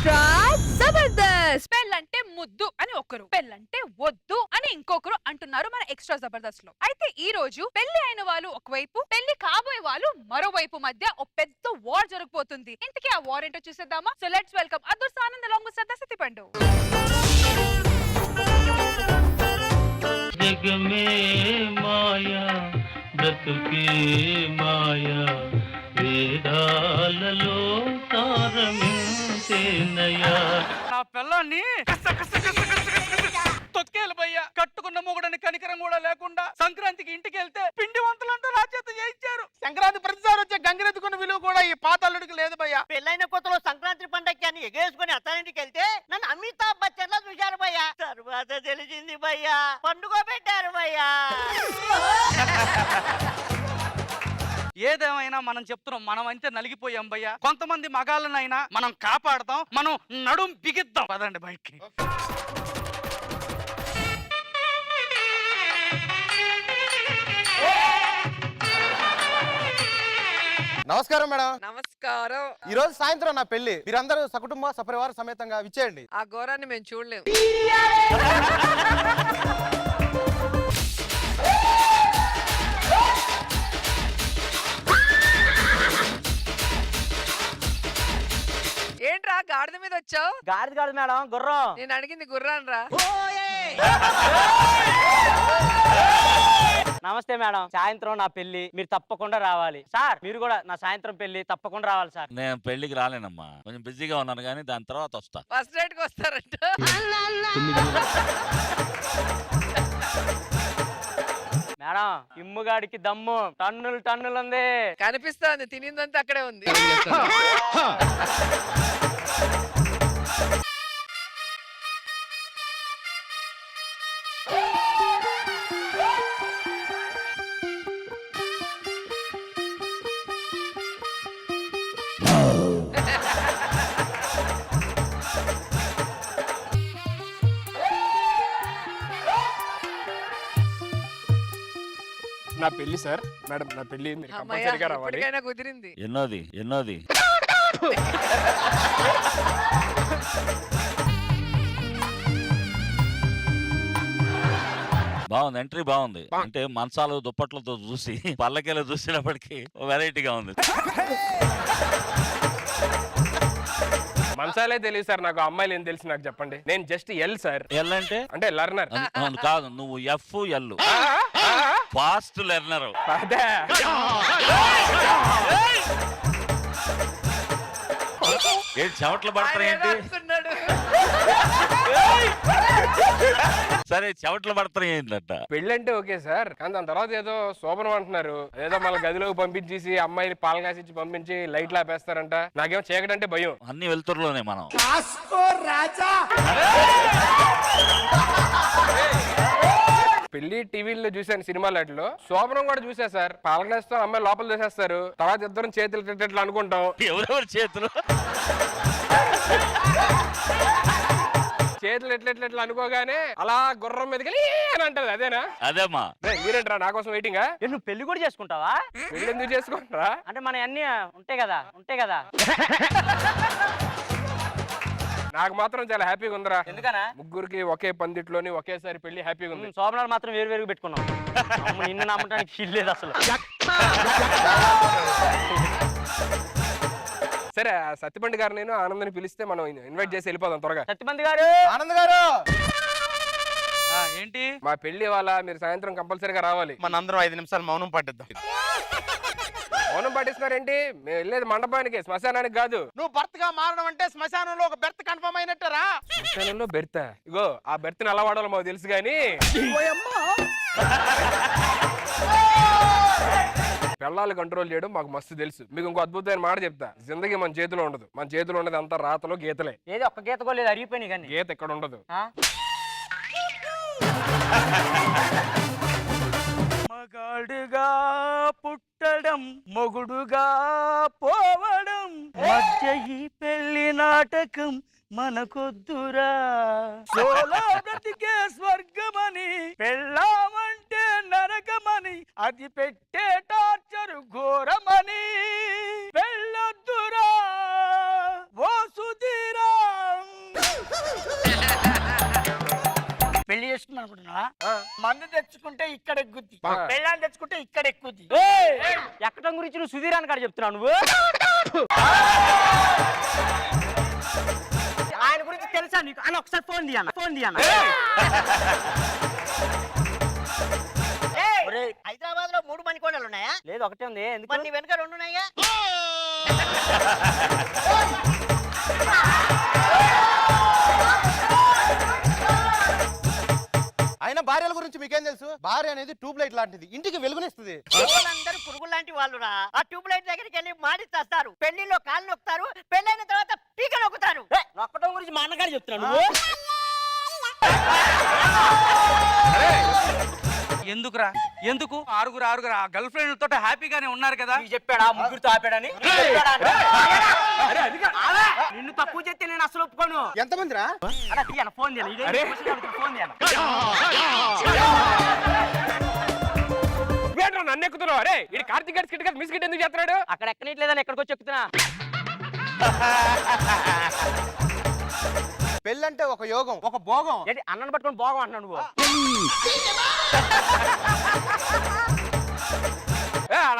Extra Jabardasth. పెళ్ళంటే ముద్దు అని ఒకరు, పెళ్ళంటే వద్దు అని ఇంకొకరు అంటున్నారు మన ఎక్స్ట్రా జబర్దస్త్ లో. అయితే ఈ రోజు పెళ్లి అయిన వాళ్ళు ఒకవైపు, పెళ్లి కాబోయే వాళ్ళు మరోవైపు మధ్య ఒక పెద్ద వార్ జరగబోతుంది. ఇంతకీ ఆ వార్ ఏంటో చూసేద్దామా? So let's welcome Adhurs Anand along with శ్రద్ధ సత్తిపండు. जग में माया ब्रतुके माया వేదాలలో తారమించేనయా నా పిల్లాన్ని తొక్కేలు భయ్యా. కట్టుకున్న మొగుడని కనికరం కూడా లేకుండా సంక్రాంతికి ఇంటికి వెళ్తే పిండి వంటలంటూ నా చేత చేయించారు. సంక్రాంతి ప్రతిసారి వచ్చే గంగిరెత్తుకున్న విలువ కూడా ఈ పాతాళుడికి లేదు భయ్యా. పెళ్ళైన కొత్తలో సంక్రాంతి పండగకి అని ఎగేసుకుని అత్తారింటికి వెళ్తే నన్ను అమితాబ్ బచ్చన్ లా చూశారు భయ్యా. తర్వాత తెలిసింది భయ్యా, పండుగ పెట్టారు భయ్యా. ఏదేమైనా మనం చెప్తున్నాం, మనం అంతే నలిగిపోయాం భయ్యా. కొంతమంది మగాళ్ళనైనా మనం కాపాడతాం, మనం నడుం బిగిద్దాం. పదండి బయటికి. నమస్కారం మేడం. నమస్కారం. ఈ రోజు సాయంత్రం నా పెళ్లి. మీరందరూ సకుటుంబ సపరివార సమేతంగా విచ్చేయండి. ఆ ఘోరాన్ని మేము చూడలేము. ఏంట్రా గాడిద మీద వచ్చావు? గాడిద కాదు మేడం, గుర్రం. నేను అడిగింది గుర్రాన్ రా. నమస్తే మేడం, సాయంత్రం నా పెళ్లి, మీరు తప్పకుండా రావాలి. సార్ మీరు కూడా నా సాయంత్రం పెళ్లి తప్పకుండా రావాలి సార్. నేను పెళ్లికి రాలేనమ్మా, కొంచెం బిజీగా ఉన్నాను, కానీ దాని తర్వాత వస్తా. ఫస్ట్ నైట్ కి వస్తారంట. మేడం ఇమ్ముగాడికి దమ్ము టన్నులు టన్నులు ఉంది. కనిపిస్తుంది, తినిందంతా అక్కడే ఉంది. నా పెళ్లి సార్. మేడం నా పెళ్లి మీరు కంపల్సరీగా రావాలి. ఇప్పటికైనా కుదిరింది. ఎన్నోది బాగుంది, ఎంట్రీ బాగుంది. అంటే మంచాలు దుప్పట్లతో చూసి పల్లకీలో చూసినప్పటికీ వెరైటీగా ఉంది. మంచాలే తెలియదు సార్ నాకు, అమ్మాయిలు ఏం తెలుసు నాకు చెప్పండి. నేను జస్ట్ ఎల్ సార్. ఎల్ అంటే లర్నర్. కాదు, నువ్వు ఎఫ్ ఎల్ ఫాస్ట్ లెర్నర్. అదే ఏంటి చెమట్లు పడతాయేంటి? అంటున్నాడు. సరే చెమట్లు పడతాయి ఏంటంట. పెళ్లి అంటే ఓకే సార్, కానీ దాని తర్వాత ఏదో శోభనం అంటున్నారు. ఏదో మన గదిలోకి పంపించేసి అమ్మాయిని పాలకాసిచ్చి పంపించి లైట్లు ఆపేస్తారంట. నాకేమో చీకటంటే భయం. అన్ని వెళ్తురులోనే మనం. పెళ్లి టీవీలో చూసాను, సినిమాలో శోభనం కూడా చూసా సార్. పాలకాసితో అమ్మాయి లోపల చూసేస్తారు, తర్వాత ఇద్దరం చేతులు ఇట్లా అనుకుంటాం. ఎవరెవరి చేతులు చేతులు ఎట్లా అనుకోగానే అలా గుర్రం మీదకి అని అంటది. అదేనా? అదేమ్మా. మీరేంట్రా నా కోసం వెయిటింగా? నువ్వు పెళ్లి కూడా చేసుకుంటావా? పెళ్లి ఎందుకు చేసుకుంటారా? అంటే మన అన్ని ఉంటాయి కదా. నాకు మాత్రం చాలా హ్యాపీగా ఉందిరా. ఎందుకనా? ముగ్గురికి ఒకే పందిట్లోని ఒకేసారి పెళ్లి హ్యాపీగా ఉంది. శోభనాలు మాత్రం వేరు పెట్టుకున్నాం. నిన్ను నమ్మటానికి ఇల్లేదు అసలు. సరే సత్యపండి గారు నేను ఆనందని పిలిస్తే మనం ఇన్వైట్ చేసి వెళ్ళిపోదాం త్వరగా. సత్యపండి గారు, ఆనంద్ గారు, ఏంటి మా పెళ్లి వాళ్ళ మీరు సాయంత్రం కంపల్సరీగా రావాలి. మనందరం 5 నిమిషాలు మౌనం పట్టిద్దాం. మౌనం పాటిస్తున్నారేంటి? మేము వెళ్ళేది మండపానికి, శ్మశానానికి కాదు. నువ్వు భర్తగా మారడం అంటే శ్మశానంలో ఒక బెర్త్ కన్ఫర్మ్ అయినట్టరా? శ్మశానంలో బెర్త? ఇగో ఆ బెర్త్ని ఎలా వాడాలో మాకు తెలుసు కానీ పిల్లలు కంట్రోల్ చేయడం మాకు మస్తు తెలుసు. మీకు ఇంకో అద్భుతమైన మాట చెప్తా, జిందగీ మన చేతిలో ఉండదు. మన చేతిలో ఉండదు అంతా రాతలో గీతలే. ఏది ఒక్క గీత కూడా లేదు, అరిగిపోయినాయి. కానీ గీత ఎక్కడ ఉండదు. మగాడుగా పుట్టడం మొగుడుగా పోవడం మధ్య ఈ పెళ్లి నాటకం మనకొద్దురా. బ్రతికే స్వర్గమని పెళ్ళామంటే నరకమని అది పెట్టే టార్చరు ఘోరమని పెళ్ళొద్దురా ఓ సుధీరా. మందు తెచ్చుకుంటే ఇక్కడ ఎక్కుద్ది పెళ్ళాన్ని తెచ్చుకుంటే ఇక్కడ ఎక్కుద్ది ఎక్కడం గురించి నువ్వు సుధీరాన్ని కాడ చెప్తున్నావు నువ్వు ఆయన గురించి తెలుసా నీకు అని ఒకసారి ఫోన్ తీయన్న హైదరాబాద్ లో 3 మణికొండలు ఉన్నాయా? లేదు ఒకటే ఉంది ఎందుకు మరి నీ వెనక 2 ఉన్నాయా? ఆయన భార్యల గురించి మీకేం తెలుసు? భార్య అనేది ట్యూబ్ లైట్ లాంటిది, ఇంటికి వెలుగునిస్తుంది. వాళ్ళందరూ పురుగు లాంటి వాళ్ళురా. ఆ ట్యూబ్ లైట్ దగ్గరికి వెళ్ళి మాడి చేస్తారు, పెళ్లిలో కాళ్ళు నొక్కుతారు, పెళ్ళైన తర్వాత పీక నొక్కుతారు. నొక్కడం గురించి మా అన్నగారు చెప్తున్నావు నువ్వు ఎందుకురా ఎందుకు ఆరుగురు గర్ల్ ఫ్రెండ్ తోటి హ్యాపీగానే ఉన్నారు కదా. చెప్పాడా ముగ్గురితో ఆపాడని నిన్ను తక్కువ చేస్తే నేను అసలు ఒప్పుకోను. ఎంతమంది రా? ఫోన్ ఫోన్ నన్ను ఎక్కుతున్నావు. అరే ఇది కార్తీక్ గారి స్కిట్ మిస్కిట్ ఎందుకు చేస్తున్నాడు? అక్కడ ఎక్కనట్లేదని ఎక్కడికి వచ్చి ఎక్కుతున్నా. పెళ్ళంటే ఒక యోగం, ఒక భోగం. ఏంటి అన్నను పట్టుకొని భోగం అంటున్నావు నువ్వు?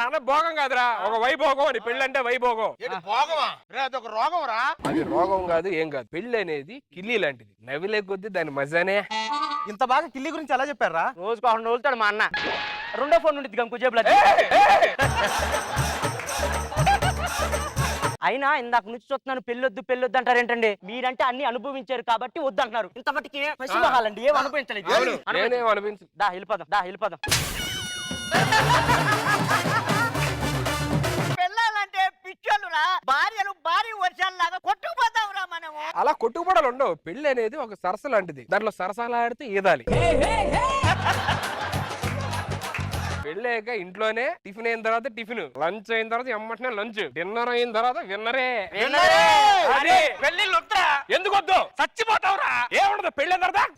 అన్న భోగం కాదురా, ఒక వైభోగం అని. పెళ్ళి అంటే వైభోగం. భోగమా? అదొక రోగం రా. అది రోగం కాదు, ఏం కాదు. పెళ్లి అనేది కిల్లి లాంటిది, నవ్విలే కొద్ది దాని మజానే. ఇంత బాగా కిల్లి గురించి ఎలా చెప్పారా? రోజుకు 100 రోజుతాడు మా అన్న. రెండో ఫోన్ ఉంటుంది గంకు జేబులో. అయినా ఇందాక నుంచి చూస్తున్నాను పెళ్ళొద్దు అంటారేంటండి? మీరంటే అన్ని అనుభవించారు కాబట్టి వద్దు అంటున్నారు. ఇంత మట్టికి పసిమహాలండి ఏం అనుభవించలేదు. నేనేం అనిపించు. దా వెళ్ళిపోదాం. పెళ్ళాలంటే పిచ్చోళ్ళురా. భార్యలు భారీ వర్షాలలాగా కొట్టుకుపోతావురా మనము. అలా కొట్టుకుపడాలు ఉండవు. పెళ్లి అనేది ఒక సరస లాంటిది, దాంట్లో సరసాలు ఆడితే ఈదాలి. పెళ్ళాక ఇంట్లోనే టిఫిన్ అయిన తర్వాత టిఫిన్, లంచ్ అయిన తర్వాత ఎమ్మటనే లంచ్, డిన్నర్ అయిన తర్వాత విన్నరే. పెళ్లిళ్ళు వద్దా? ఎందుకు వద్దు? చచ్చిపోతావురా. ఏముండదు పెళ్ళి అయిన తర్వాత.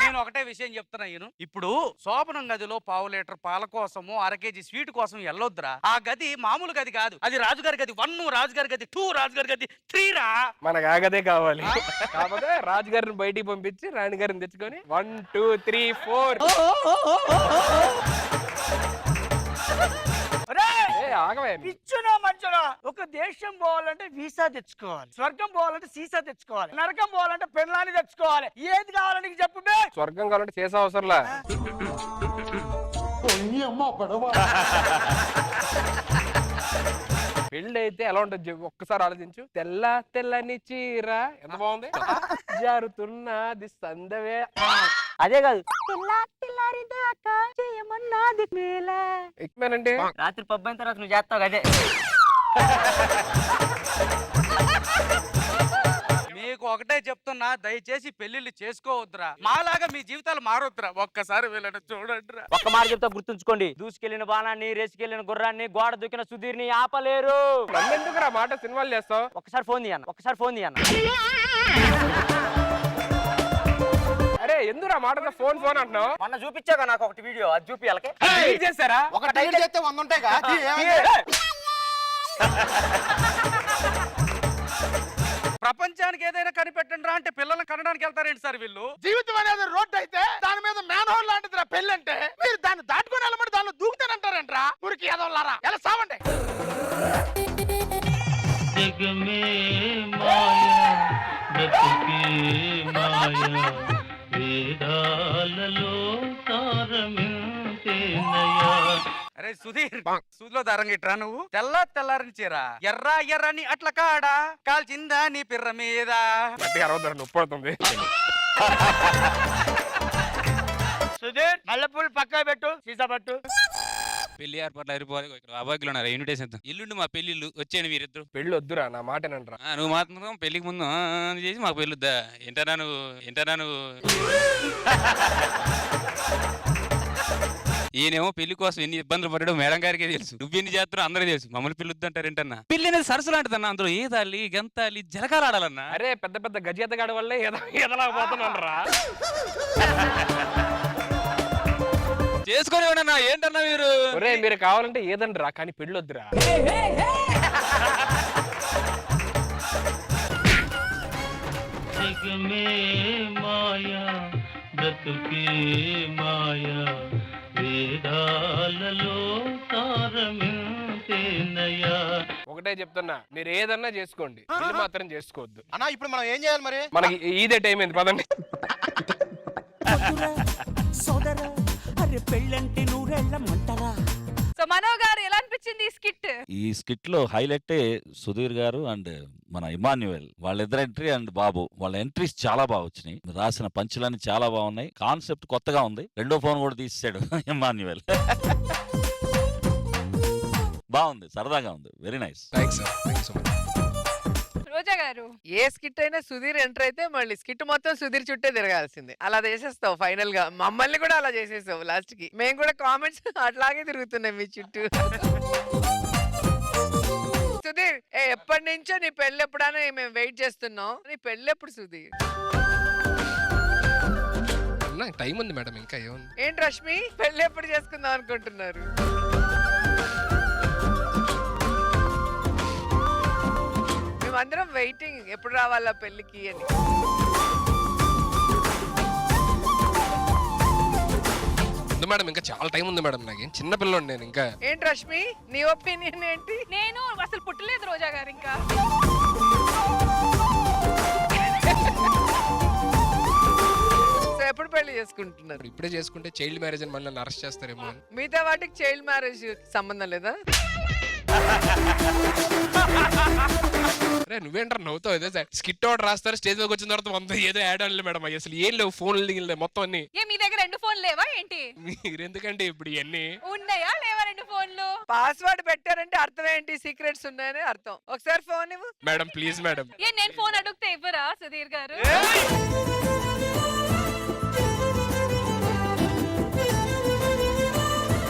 నేను ఒకటే విషయం చెప్తున్నా. ఇప్పుడు శోభనం గదిలో 1/2 లీటర్ పాల కోసము 1/2 కేజీ స్వీట్ కోసం వెళ్ళొద్దురా. ఆ గది మామూలు గది కాదు, అది రాజుగారి గది 1, రాజుగారి గది 2, రాజుగారి గది 3 రా. మనకు ఆ గదే కావాలి. కాకపోతే రాజుగారిని బయటికి పంపించి రాణి గారిని తెచ్చుకొని 1 2 3 4. పిచ్చునో మంచునో. ఒక దేశం పోవాలంటే వీసా తెచ్చుకోవాలి, స్వర్గం పోవాలంటే సీసా తెచ్చుకోవాలి, నరకం పోవాలంటే పెళ్ళాన్ని తెచ్చుకోవాలి. ఏది కావాలని నీకు చెప్పు బే. స్వర్గం కావాలంటే చేసే అవసరంలా. పెళ్ళి అయితే ఎలా ఉంటుంది ఒక్కసారి ఆలోచించు. తెల్లని చీర ఎంత బాగుంది, జారుతున్నది సందవే. అదే కాదు ఎక్కువేనంటే రాత్రి పబ్బు అయిన తర్వాత నువ్వు చేస్తావు అదే. మీకు ఒకటే చెప్తున్నా, దయచేసి పెళ్లిళ్ళు చేసుకోవద్దురా. మాలాగా మీ జీవితాలు మారొద్దురా. ఒక్కసారి వీళ్ళని చూడండి. ఒక్క మాట చెప్తా గుర్తుంచుకోండి. దూసుకెళ్లిన బాణాన్ని, రేసుకెళ్లిన గుర్రాన్ని, గోడ దూకిన సుధీర్ని ఆపలేరు. నన్నెందుకురా మాట సినిమాలు చేస్తావు? ఒకసారి ఫోన్ తీయన్న. అరే ఎందుకురా మాట ఫోన్ అంటున్నావు? మొన్న చూపించాక నాకు ఒకటి వీడియో, అది చూపియాలకే చేస్తారా? ఒక టైం చేస్తే 100 ఉంటాయి కదా. ప్రపంచానికి ఏదైనా కనిపెట్టండి రా అంటే పిల్లల్ని కనడానికి వెళ్తారేంటి సార్ వీళ్ళు? జీవితం అనేది రోడ్డు అయితే దాని మీద మ్యాన్ హోల్ లాంటిదిరా పెళ్ళంటే. మీరు దాన్ని దాటుకొని వెళ్ళమంటే దానిలో దూకుతానంటారంట్రా. ఊరికి ఏదోలారా ఎలా సావండి. జగమే మాయా బ్రతుకే మాయా వేదాలలో సారమించేనయా. అరే సుధీర్, సూదిలో దారం గిట్రా నువ్వు. తెల్లారని చీర ఎర్రని అట్ల కాడా కాల్చిందా నీ పిర్ర మీద. నొప్పి పడుతుంది. సుధీర్ మల్లెపూలు పక్క పెట్టు, సీసా పట్టు. పెళ్లి ఏర్పాట్లు అయిపోవాలి. అబ్బాయిలు ఉన్నారు, ఇన్విటేషన్ ఎల్లుండి మా పెళ్లిళ్ళు వచ్చేయండి మీరిద్దరు. పెళ్లి వద్దురా, నా మాట నంటరా. నువ్వు మాత్రం పెళ్లికి ముందు చేసి మాకు పెళ్ళొద్దా? ఏంటరా నువ్వు ఈయనేమో పెళ్లి కోసం ఎన్ని ఇబ్బందులు పడడం మేడం గారికి తెలుసు. నువ్వెన్ని చేస్తున్నావు అందరూ తెలుసు. మమ్మల్ని పెళ్ళొద్దు అంటారు ఏంటన్నా? పెళ్లి అనేది సరస్సు లాంటిదన్నా. అందరూ ఈదాలి, గంతాలి, జలకాలు ఆడాలన్నా. అరే పెద్ద గజేతగాడి వల్లే ఎదలాపోతున్నానరా. చేసుకొని ఉన్నా ఏంటన్నా మీరు? మీరు కావాలంటే ఏదండి రా, కానీ పెళ్ళొద్దురా. జగమే మాయా బ్రతుకే మాయా వేదాలలో సారమింతేనయా. ఒకటే చెప్తున్నా, మీరు ఏదన్నా చేసుకోండి, పెళ్లి మాత్రం చేసుకోవద్దు. అన్నా ఇప్పుడు మనం ఏం చేయాలి మరి? మనకి ఇదే టైం అయింది, పదండి. సోదరా అరే పెళ్ళంటే నూరెళ్ళమంటారా? సో మనో గారు ఎలా అనిపించింది ఈ స్కిట్? ఈ స్కిట్ లో హైలైట్ సుధీర్ గారు అండ్ మన ఇమాన్యువల్ వాళ్ళిద్దరు ఎంట్రీ అండ్ బాబు వాళ్ళ ఎంట్రీస్ చాలా బాగా వచ్చినాయి. రాసిన పంచులన్నీ చాలా బాగున్నాయి. కాన్సెప్ట్ కొత్తగా ఉంది. రెండో ఫోన్ కూడా తీసాడు ఇమాన్యువల్. బాగుంది, సరదాగా ఉంది. Very nice. Thanks sir, thank you so much. Roja garu ఏ స్కిట్ అయినా సుధీర్ ఎంటర్ అయితే మళ్ళీ స్కిట్ మొత్తం సుధీర్ చుట్టే తిరగాల్సిందే. అలా చేసేస్తావు ఫైనల్ గా. మమ్మల్ని కూడా అలా చేసేసావు లాస్ట్ కి. మేము కూడా కామెంట్స్ అట్లాగే తిరుగుతున్నాం మీ చుట్టూ. సుధీర్ ఎప్పటి నుంచో నీ పెళ్ళి ఎప్పుడైనా మేము వెయిట్ చేస్తున్నాం. నీ పెళ్ళి ఎప్పుడు సుధీర్? టైం ఉంది మేడం, ఇంకా ఏముంది? ఏంటి రష్మి, పెళ్ళి ఎప్పుడు చేసుకుందాం అనుకుంటున్నారు? మేమందరం వెయిటింగ్ ఎప్పుడు రావాలా పెళ్ళికి అని. ఉంది మేడం, ఇంకా చాలా టైం ఉంది మేడం. నాకు చిన్న పిల్లోడు నేను ఇంకా. ఏంటి రష్మి, నీ ఒపీనియన్ ఏంటి? నేను అసలు పుట్టలేదు రోజా గారు ఇంకా. సో ఎప్పుడు పెళ్లి చేసుకుంటున్నారు? ఇప్పుడే చేసుకుంటే చైల్డ్ మ్యారేజ్ అని మళ్ళీ అరెస్ట్ చేస్తారేమో అని. మిగతా వాటికి చైల్డ్ మ్యారేజ్ సంబంధం లేదా? అరే నువ్వేంటారు నవ్వుతావు? ఏదో స్కిట్ అవుట్ రాస్తారు, స్టేజ్ లోకి వచ్చిన తర్వాత వంద ఏదో యాడ్ అవ్వలే మేడం. అసలు ఏం లేవు, ఫోన్లు దిగిలే మొత్తం అన్ని. ఏ మీ దగ్గర 2 ఫోన్లు లేవా ఏంటి? మీరు ఎందుకంటే ఇప్పుడు ఇవన్నీ ఉన్నాయా లేవా 2 ఫోన్లు? పాస్వర్డ్ పెట్టారంటే అర్థం ఏంటి? సీక్రెట్స్ ఉన్నాయని అర్థం. ఒకసారి ఫోన్ ఇవ్వు. Madam please madam. ఏ నేను ఫోన్ అడిగితే ఇవ్వరా సుధీర్ గారు?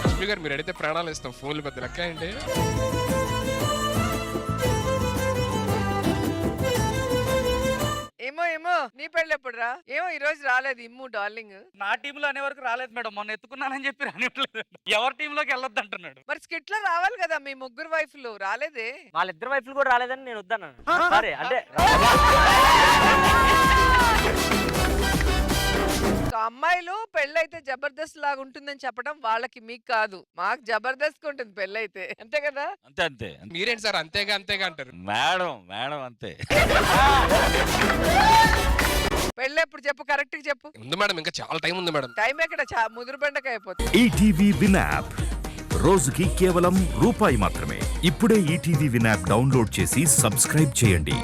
లక్ష్మి గారు మీరు అడిగితే ప్రాణాలు ఇస్తాం, ఫోన్లు పెద్ద లెక్క ఏంటి? ఏమో ఏమో నీ పెళ్ళి ఎప్పుడు రా? ఏమో ఈ రోజు రాలేదు ఇమ్ము డార్లింగ్. నా టీంలో అనే వరకు రాలేదు మేడం. మొన్న ఎత్తుకున్నానని చెప్పి రానివ్వలేదు. ఎవరి టీంలోకి వెళ్ళొద్దు అంటున్నాడు. మరి స్కిట్ లో రావాలి కదా మీ ముగ్గురు వైఫ్లు, రాలేదే? వాళ్ళిద్దరు వైఫ్లు కూడా రాలేదని నేను వద్దన్నాను. సరే అంటే సో అమ్మాయిలు పెళ్ళైతే జబర్దస్త్ లాగా ఉంటుందని చెప్పడం వాళ్ళకి, మీకు కాదు. మాకు జబర్దస్త్ ఉంటుంది పెళ్ళైతే, అంతే కదా? అంతే అంతే. మీరేంటి సార్ అంతేగా అంతేగా అంటారు? మేడం అంతే. పెళ్ళి ఎప్పుడు చెప్పు, కరెక్ట్ గా చెప్పు. ఉంది మేడం, ఇంకా చాలా టైం ఉంది మేడం. టైం ఎక్కడ, ముదురు బెండక అయిపోతుంది. ఈటీవీ విన్ యాప్ రోజుకి కేవలం రూపాయి మాత్రమే. ఇప్పుడే ఈటీవీ విన్ యాప్ డౌన్లోడ్ చేసి సబ్స్క్రైబ్ చేయండి.